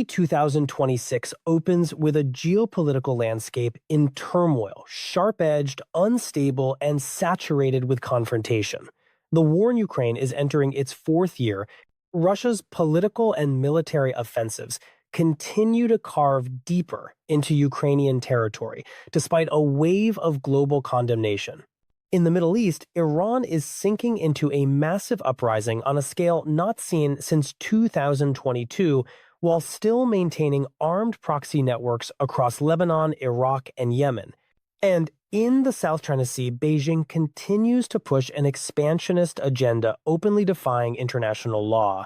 Early 2026 opens with a geopolitical landscape in turmoil, sharp-edged, unstable, and saturated with confrontation. The war in Ukraine is entering its fourth year. Russia's political and military offensives continue to carve deeper into Ukrainian territory, despite a wave of global condemnation. In the Middle East, Iran is sinking into a massive uprising on a scale not seen since 2022, while still maintaining armed proxy networks across Lebanon, Iraq, and Yemen. And in the South China Sea, Beijing continues to push an expansionist agenda, openly defying international law.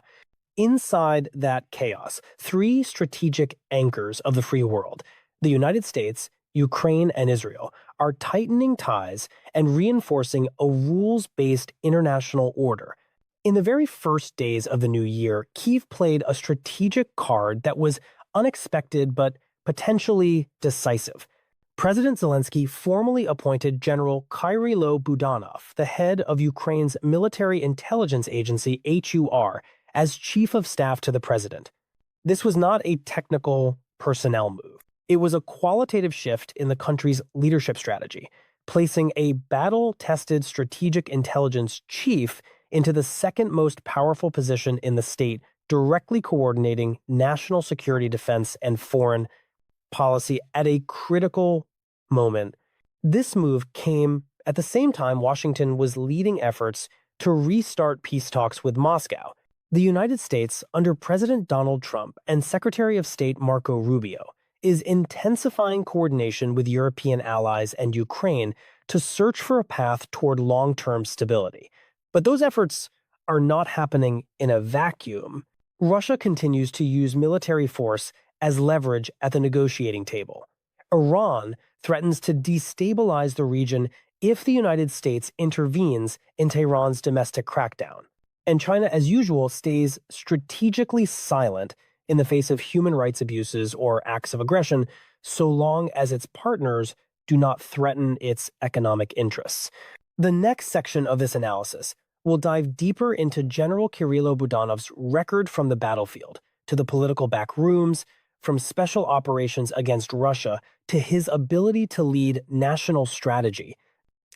Inside that chaos, three strategic anchors of the free world, the United States, Ukraine, and Israel, are tightening ties and reinforcing a rules-based international order. In the very first days of the new year, Kyiv played a strategic card that was unexpected but potentially decisive. President Zelensky formally appointed General Kyrylo Budanov, the head of Ukraine's military intelligence agency, HUR, as chief of staff to the president. This was not a technical personnel move. It was a qualitative shift in the country's leadership strategy, placing a battle-tested strategic intelligence chief into the second most powerful position in the state, directly coordinating national security, defense, and foreign policy at a critical moment. This move came at the same time Washington was leading efforts to restart peace talks with Moscow. The United States, under President Donald Trump and Secretary of State Marco Rubio, is intensifying coordination with European allies and Ukraine to search for a path toward long-term stability. But those efforts are not happening in a vacuum. Russia continues to use military force as leverage at the negotiating table. Iran threatens to destabilize the region if the United States intervenes in Tehran's domestic crackdown. And China, as usual, stays strategically silent in the face of human rights abuses or acts of aggression, so long as its partners do not threaten its economic interests. The next section of this analysis will dive deeper into General Kyrylo Budanov's record from the battlefield, to the political back rooms, from special operations against Russia, to his ability to lead national strategy.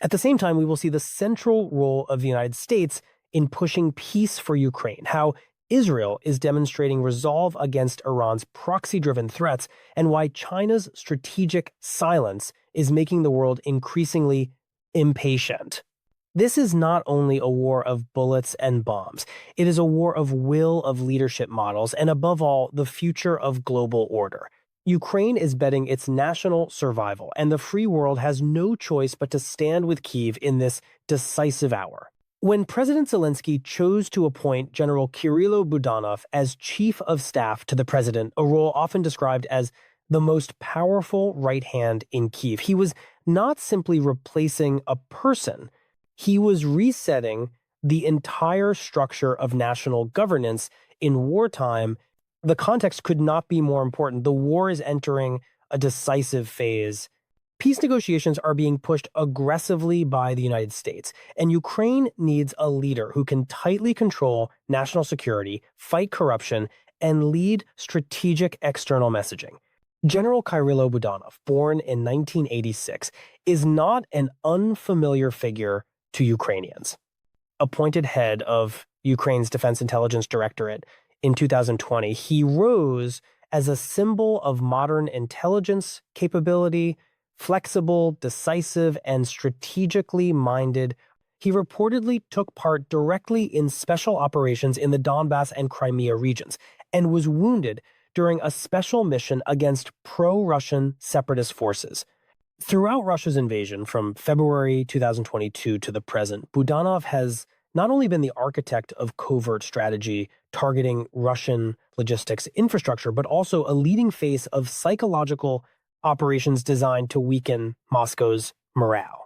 At the same time, we will see the central role of the United States in pushing peace for Ukraine, how Israel is demonstrating resolve against Iran's proxy-driven threats, and why China's strategic silence is making the world increasingly impatient. This is not only a war of bullets and bombs. It is a war of will, of leadership models, and above all, the future of global order. Ukraine is betting its national survival, and the free world has no choice but to stand with Kyiv in this decisive hour. When President Zelensky chose to appoint General Kyrylo Budanov as chief of staff to the president, a role often described as the most powerful right hand in Kyiv, he was not simply replacing a person. He was resetting the entire structure of national governance in wartime. The context could not be more important. The war is entering a decisive phase. Peace negotiations are being pushed aggressively by the United States, and Ukraine needs a leader who can tightly control national security, fight corruption, and lead strategic external messaging. General Kyrylo Budanov, born in 1986, is not an unfamiliar figure to Ukrainians. Appointed head of Ukraine's Defense Intelligence Directorate in 2020, he rose as a symbol of modern intelligence capability, flexible, decisive, and strategically minded. He reportedly took part directly in special operations in the Donbass and Crimea regions and was wounded during a special mission against pro-Russian separatist forces. Throughout Russia's invasion from February 2022 to the present, Budanov has not only been the architect of covert strategy targeting Russian logistics infrastructure, but also a leading face of psychological operations designed to weaken Moscow's morale.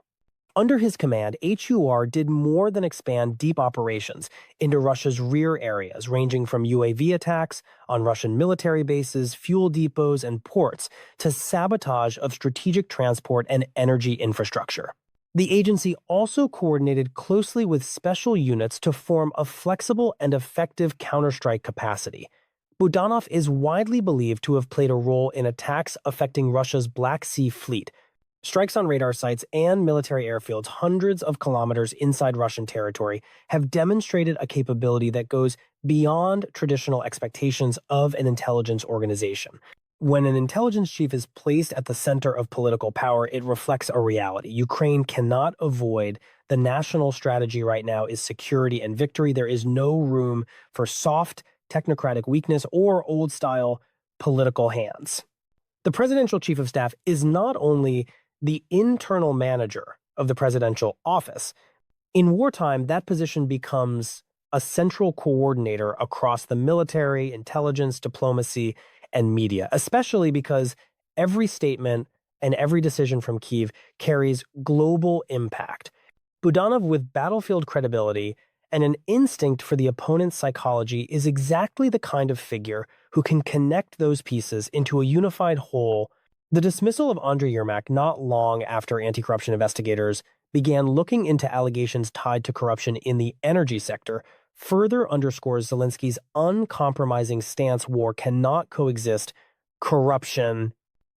Under his command, HUR did more than expand deep operations into Russia's rear areas, ranging from UAV attacks on Russian military bases, fuel depots, and ports, to sabotage of strategic transport and energy infrastructure. The agency also coordinated closely with special units to form a flexible and effective counterstrike capacity. Budanov is widely believed to have played a role in attacks affecting Russia's Black Sea Fleet. Strikes on radar sites and military airfields hundreds of kilometers inside Russian territory have demonstrated a capability that goes beyond traditional expectations of an intelligence organization. When an intelligence chief is placed at the center of political power, it reflects a reality. Ukraine cannot avoid the national strategy right now is security and victory. There is no room for soft technocratic weakness or old-style political hands. The presidential chief of staff is not only the internal manager of the presidential office. In wartime, that position becomes a central coordinator across the military, intelligence, diplomacy, and media, especially because every statement and every decision from Kyiv carries global impact. Budanov, with battlefield credibility and an instinct for the opponent's psychology, is exactly the kind of figure who can connect those pieces into a unified whole. The dismissal of Andriy Yermak not long after anti-corruption investigators began looking into allegations tied to corruption in the energy sector further underscores Zelensky's uncompromising stance. War cannot coexist. Corruption,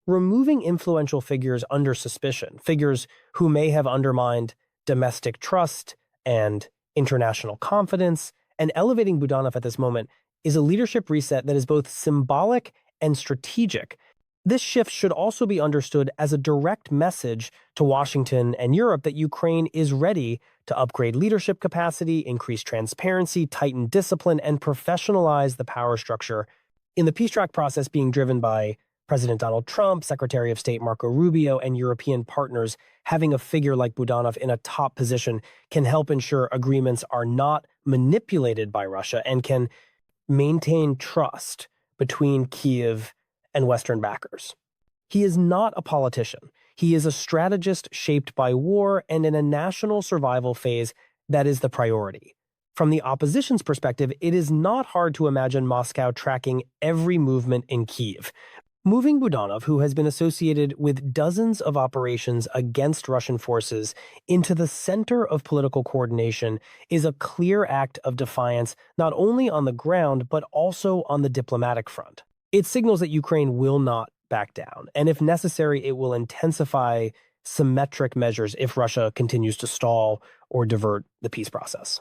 removing influential figures under suspicion, figures who may have undermined domestic trust and international confidence, and elevating Budanov at this moment is a leadership reset that is both symbolic and strategic. This shift should also be understood as a direct message to Washington and Europe that Ukraine is ready to upgrade leadership capacity, increase transparency, tighten discipline, and professionalize the power structure. In the peace track process being driven by President Donald Trump, Secretary of State Marco Rubio, and European partners, having a figure like Budanov in a top position can help ensure agreements are not manipulated by Russia and can maintain trust between Kyiv and Western backers. He is not a politician. He is a strategist shaped by war and in a national survival phase that is the priority. From the opposition's perspective, it is not hard to imagine Moscow tracking every movement in Kyiv. Moving Budanov, who has been associated with dozens of operations against Russian forces, into the center of political coordination is a clear act of defiance not only on the ground but also on the diplomatic front. It signals that Ukraine will not back down, and if necessary, it will intensify symmetric measures if Russia continues to stall or divert the peace process.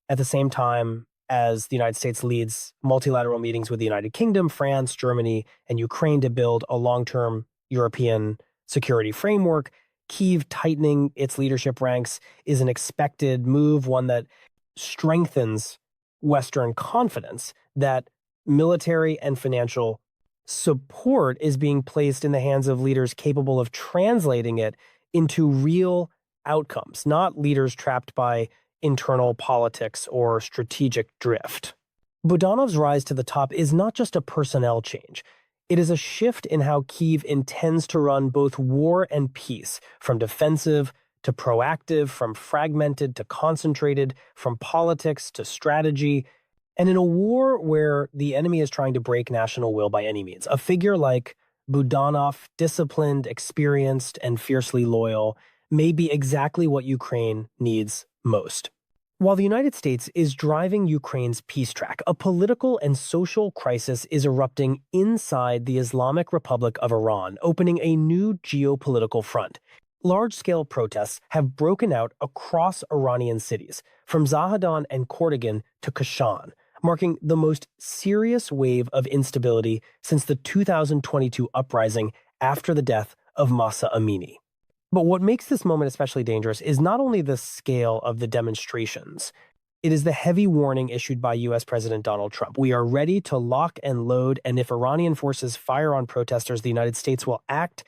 At the same time, as the United States leads multilateral meetings with the United Kingdom, France, Germany, and Ukraine to build a long-term European security framework, Kyiv tightening its leadership ranks is an expected move, one that strengthens Western confidence that military and financial support is being placed in the hands of leaders capable of translating it into real outcomes, not leaders trapped by internal politics or strategic drift. Budanov's rise to the top is not just a personnel change. It is a shift in how Kyiv intends to run both war and peace, from defensive to proactive, from fragmented to concentrated, from politics to strategy. And in a war where the enemy is trying to break national will by any means, a figure like Budanov, disciplined, experienced, and fiercely loyal, may be exactly what Ukraine needs most. While the United States is driving Ukraine's peace track, a political and social crisis is erupting inside the Islamic Republic of Iran, opening a new geopolitical front. Large-scale protests have broken out across Iranian cities, from Zahedan and Kordogan to Kashan, marking the most serious wave of instability since the 2022 uprising after the death of Mahsa Amini. But what makes this moment especially dangerous is not only the scale of the demonstrations, it is the heavy warning issued by U.S. President Donald Trump. We are ready to lock and load, and if Iranian forces fire on protesters, the United States will act.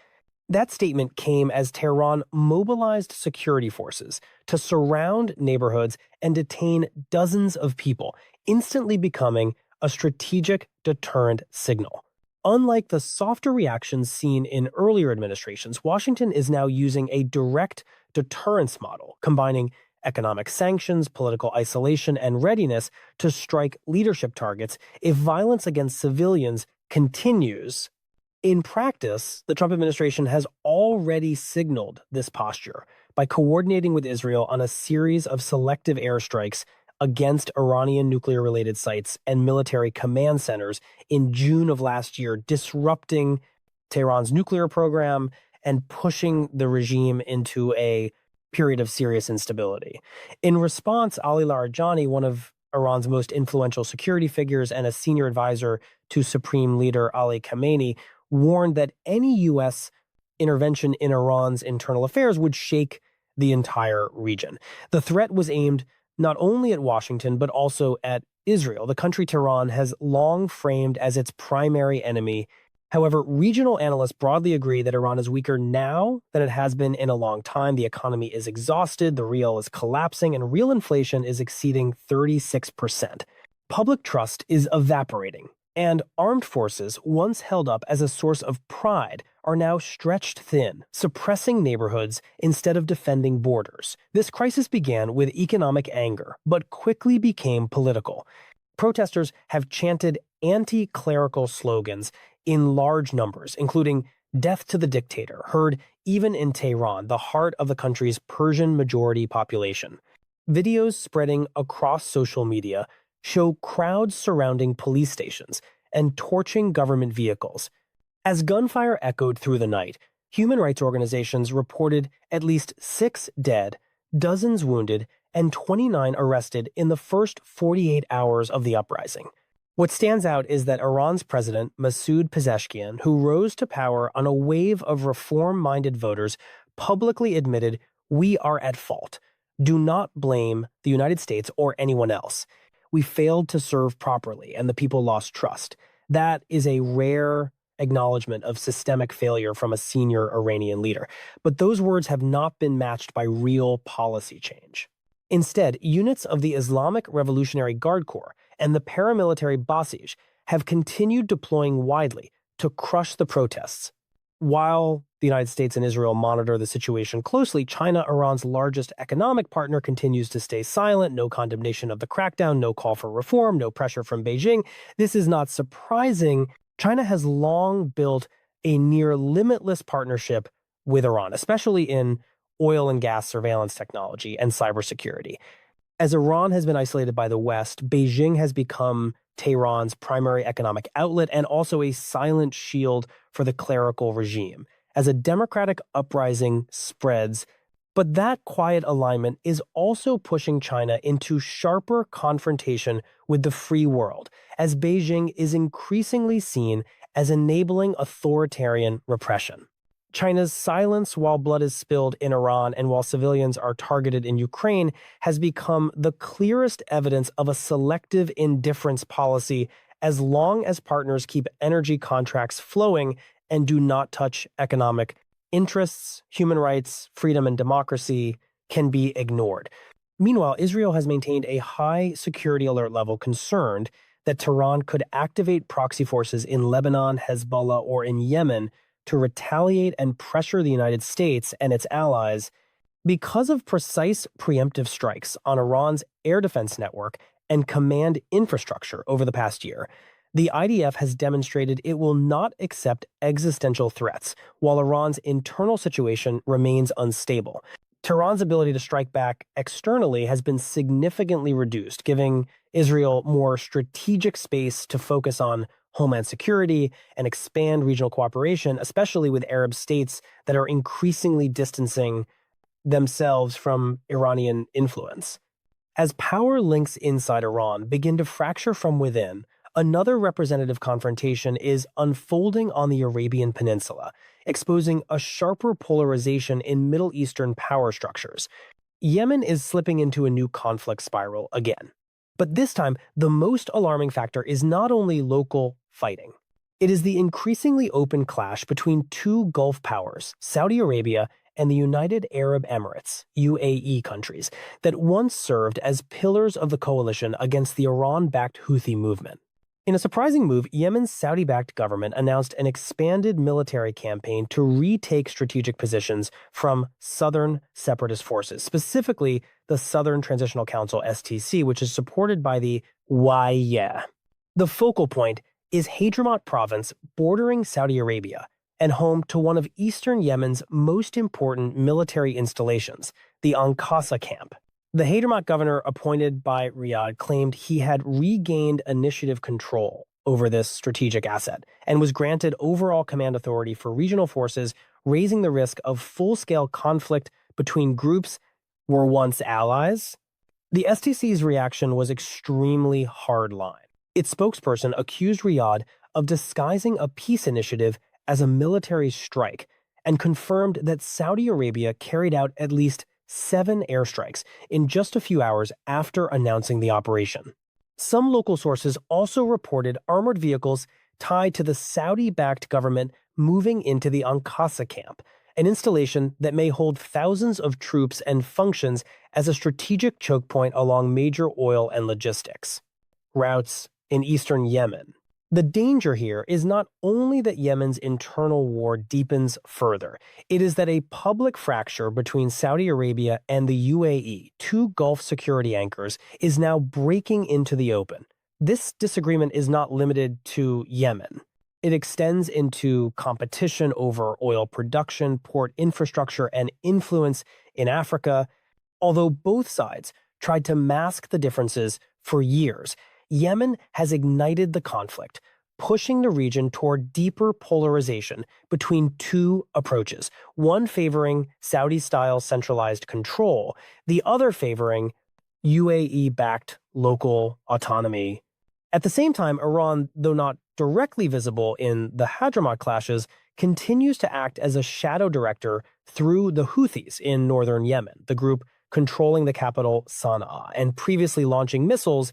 That statement came as Tehran mobilized security forces to surround neighborhoods and detain dozens of people, instantly becoming a strategic deterrent signal. Unlike the softer reactions seen in earlier administrations, Washington is now using a direct deterrence model, combining economic sanctions, political isolation, and readiness to strike leadership targets if violence against civilians continues. In practice, the Trump administration has already signaled this posture by coordinating with Israel on a series of selective airstrikes against Iranian nuclear-related sites and military command centers in June of last year, disrupting Tehran's nuclear program and pushing the regime into a period of serious instability. In response, Ali Larijani, one of Iran's most influential security figures and a senior advisor to Supreme Leader Ali Khamenei, warned that any U.S. intervention in Iran's internal affairs would shake the entire region. The threat was aimed not only at Washington, but also at Israel, the country Tehran has long framed as its primary enemy. However, regional analysts broadly agree that Iran is weaker now than it has been in a long time. The economy is exhausted, the rial is collapsing, and real inflation is exceeding 36%. Public trust is evaporating, and armed forces, once held up as a source of pride, are now stretched thin, suppressing neighborhoods instead of defending borders. This crisis began with economic anger, but quickly became political. Protesters have chanted anti-clerical slogans in large numbers, including "Death to the Dictator," heard even in Tehran, the heart of the country's Persian majority population. Videos spreading across social media show crowds surrounding police stations and torching government vehicles. As gunfire echoed through the night, human rights organizations reported at least 6 dead, dozens wounded, and 29 arrested in the first 48 hours of the uprising. What stands out is that Iran's president, Masoud Pezeshkian, who rose to power on a wave of reform-minded voters, publicly admitted, "We are at fault. Do not blame the United States or anyone else. We failed to serve properly, and the people lost trust." That is a rare acknowledgement of systemic failure from a senior Iranian leader. But those words have not been matched by real policy change. Instead, units of the Islamic Revolutionary Guard Corps and the paramilitary Basij have continued deploying widely to crush the protests. While the United States and Israel monitor the situation closely, China, Iran's largest economic partner, continues to stay silent. No condemnation of the crackdown, no call for reform, no pressure from Beijing. This is not surprising. China has long built a near limitless partnership with Iran, especially in oil and gas surveillance technology and cybersecurity. As Iran has been isolated by the West, Beijing has become Tehran's primary economic outlet and also a silent shield for the clerical regime. As a democratic uprising spreads, but that quiet alignment is also pushing China into sharper confrontation with the free world, as Beijing is increasingly seen as enabling authoritarian repression. China's silence while blood is spilled in Iran and while civilians are targeted in Ukraine has become the clearest evidence of a selective indifference policy as long as partners keep energy contracts flowing and do not touch economic interests. Human rights, freedom, and democracy can be ignored. Meanwhile, Israel has maintained a high security alert level, concerned that Tehran could activate proxy forces in Lebanon, Hezbollah, or in Yemen to retaliate and pressure the United States and its allies. Because of precise preemptive strikes on Iran's air defense network and command infrastructure over the past year, the IDF has demonstrated it will not accept existential threats, while Iran's internal situation remains unstable. Tehran's ability to strike back externally has been significantly reduced, giving Israel more strategic space to focus on homeland security and expand regional cooperation, especially with Arab states that are increasingly distancing themselves from Iranian influence. As power links inside Iran begin to fracture from within, another representative confrontation is unfolding on the Arabian Peninsula, exposing a sharper polarization in Middle Eastern power structures. Yemen is slipping into a new conflict spiral again. But this time, the most alarming factor is not only local fighting. It is the increasingly open clash between two Gulf powers, Saudi Arabia and the United Arab Emirates, UAE countries, that once served as pillars of the coalition against the Iran-backed Houthi movement. In a surprising move, Yemen's Saudi-backed government announced an expanded military campaign to retake strategic positions from southern separatist forces, specifically the Southern Transitional Council STC, which is supported by the YPG. The focal point is Hadramaut province bordering Saudi Arabia and home to one of eastern Yemen's most important military installations, the Ankasa camp. The Hadramaut governor appointed by Riyadh claimed he had regained initiative control over this strategic asset and was granted overall command authority for regional forces, raising the risk of full-scale conflict between groups were once allies. The STC's reaction was extremely hardline. Its spokesperson accused Riyadh of disguising a peace initiative as a military strike and confirmed that Saudi Arabia carried out at least 7 airstrikes in just a few hours after announcing the operation. Some local sources also reported armored vehicles tied to the Saudi-backed government moving into the Ankasa camp, an installation that may hold thousands of troops and functions as a strategic choke point along major oil and logistics routes in eastern Yemen. The danger here is not only that Yemen's internal war deepens further, it is that a public fracture between Saudi Arabia and the UAE, two Gulf security anchors, is now breaking into the open. This disagreement is not limited to Yemen. It extends into competition over oil production, port infrastructure, and influence in Africa. Although both sides tried to mask the differences for years, Yemen has ignited the conflict, pushing the region toward deeper polarization between two approaches, one favoring Saudi-style centralized control, the other favoring UAE-backed local autonomy. At the same time, Iran, though not directly visible in the Hadramaut clashes, continues to act as a shadow director through the Houthis in northern Yemen, the group controlling the capital Sana'a and previously launching missiles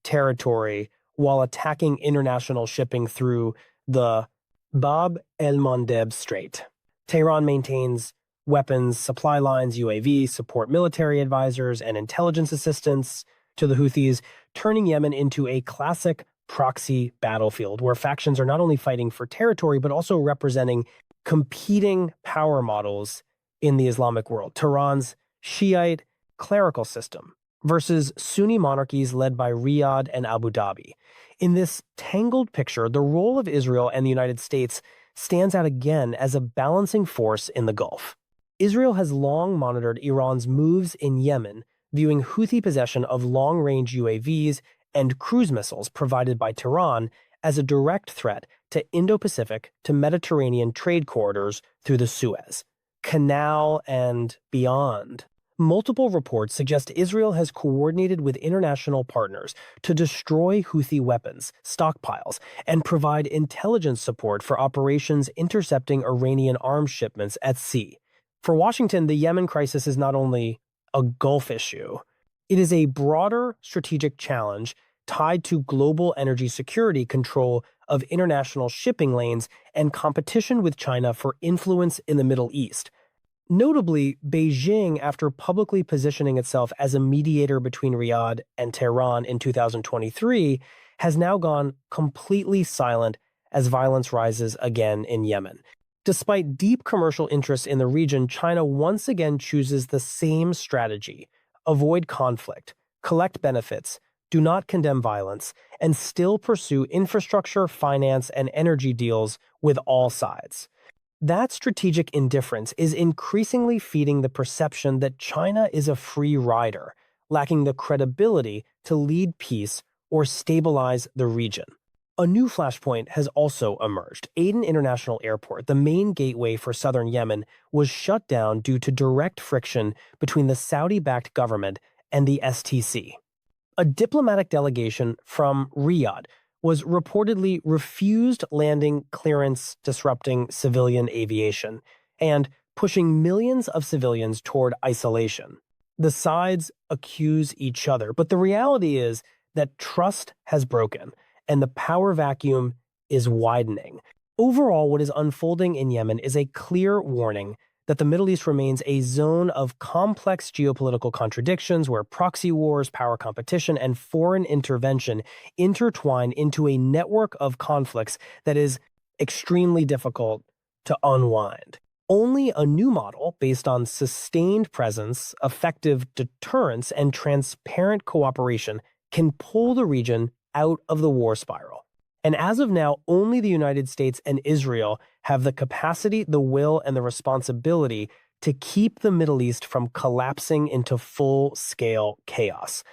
territory while attacking international shipping through the Bab el-Mandeb Strait. Tehran maintains weapons supply lines, UAV, support military advisors, and intelligence assistance to the Houthis, turning Yemen into a classic proxy battlefield where factions are not only fighting for territory but also representing competing power models in the Islamic world. Tehran's Shiite clerical system versus Sunni monarchies led by Riyadh and Abu Dhabi. In this tangled picture, the role of Israel and the United States stands out again as a balancing force in the Gulf. Israel has long monitored Iran's moves in Yemen, viewing Houthi possession of long-range UAVs and cruise missiles provided by Tehran as a direct threat to Indo-Pacific to Mediterranean trade corridors through the Suez Canal and beyond. Multiple reports suggest Israel has coordinated with international partners to destroy Houthi weapons, stockpiles, and provide intelligence support for operations intercepting Iranian arms shipments at sea. For Washington, the Yemen crisis is not only a Gulf issue, it is a broader strategic challenge tied to global energy security, control of international shipping lanes, and competition with China for influence in the Middle East. Notably, Beijing, after publicly positioning itself as a mediator between Riyadh and Tehran in 2023, has now gone completely silent as violence rises again in Yemen. Despite deep commercial interests in the region, China once again chooses the same strategy: avoid conflict, collect benefits, do not condemn violence, and still pursue infrastructure, finance, and energy deals with all sides. That strategic indifference is increasingly feeding the perception that China is a free rider, lacking the credibility to lead peace or stabilize the region. A new flashpoint has also emerged. Aden International Airport, the main gateway for southern Yemen, was shut down due to direct friction between the Saudi-backed government and the STC. A diplomatic delegation from Riyadh was reportedly refused landing clearance, disrupting civilian aviation and pushing millions of civilians toward isolation. The sides accuse each other, but the reality is that trust has broken and the power vacuum is widening. Overall, what is unfolding in Yemen is a clear warning that the Middle East remains a zone of complex geopolitical contradictions where proxy wars, power competition, and foreign intervention intertwine into a network of conflicts that is extremely difficult to unwind. Only a new model based on sustained presence, effective deterrence, and transparent cooperation can pull the region out of the war spiral. And as of now, only the United States and Israel have the capacity, the will, and the responsibility to keep the Middle East from collapsing into full-scale chaos.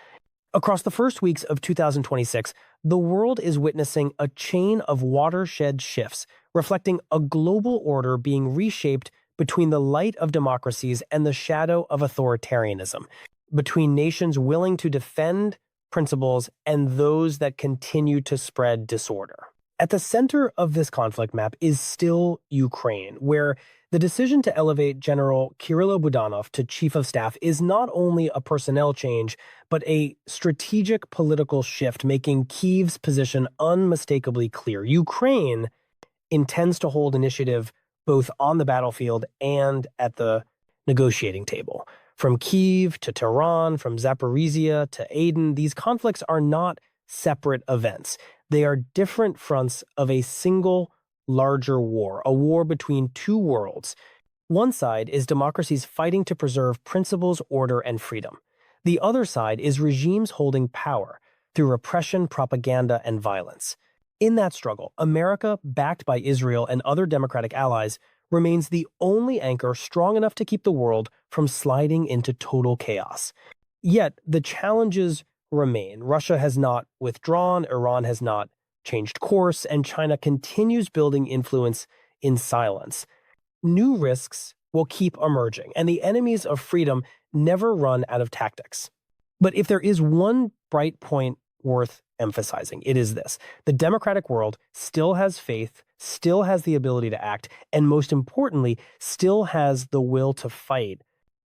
Across the first weeks of 2026, the world is witnessing a chain of watershed shifts, reflecting a global order being reshaped between the light of democracies and the shadow of authoritarianism, between nations willing to defend principles and those that continue to spread disorder. At the center of this conflict map is still Ukraine, where the decision to elevate General Kirill Budanov to chief of staff is not only a personnel change, but a strategic political shift, making Kyiv's position unmistakably clear. Ukraine intends to hold initiative both on the battlefield and at the negotiating table. From Kyiv to Tehran, from Zaporizhia to Aden, these conflicts are not separate events. They are different fronts of a single, larger war, a war between two worlds. One side is democracies fighting to preserve principles, order, and freedom. The other side is regimes holding power through repression, propaganda, and violence. In that struggle, America, backed by Israel and other democratic allies, remains the only anchor strong enough to keep the world from sliding into total chaos. Yet, the challenges remain. Russia has not withdrawn, Iran has not changed course, and China continues building influence in silence. New risks will keep emerging, and the enemies of freedom never run out of tactics. But if there is one bright point worth emphasizing, it is this: the democratic world still has faith, still has the ability to act, and most importantly, still has the will to fight.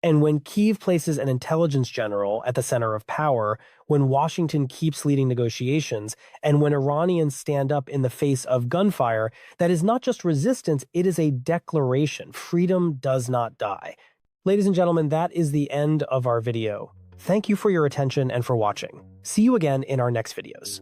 And when Kyiv places an intelligence general at the center of power, when Washington keeps leading negotiations, and when Iranians stand up in the face of gunfire, that is not just resistance, it is a declaration. Freedom does not die. Ladies and gentlemen, that is the end of our video. Thank you for your attention and for watching. See you again in our next videos.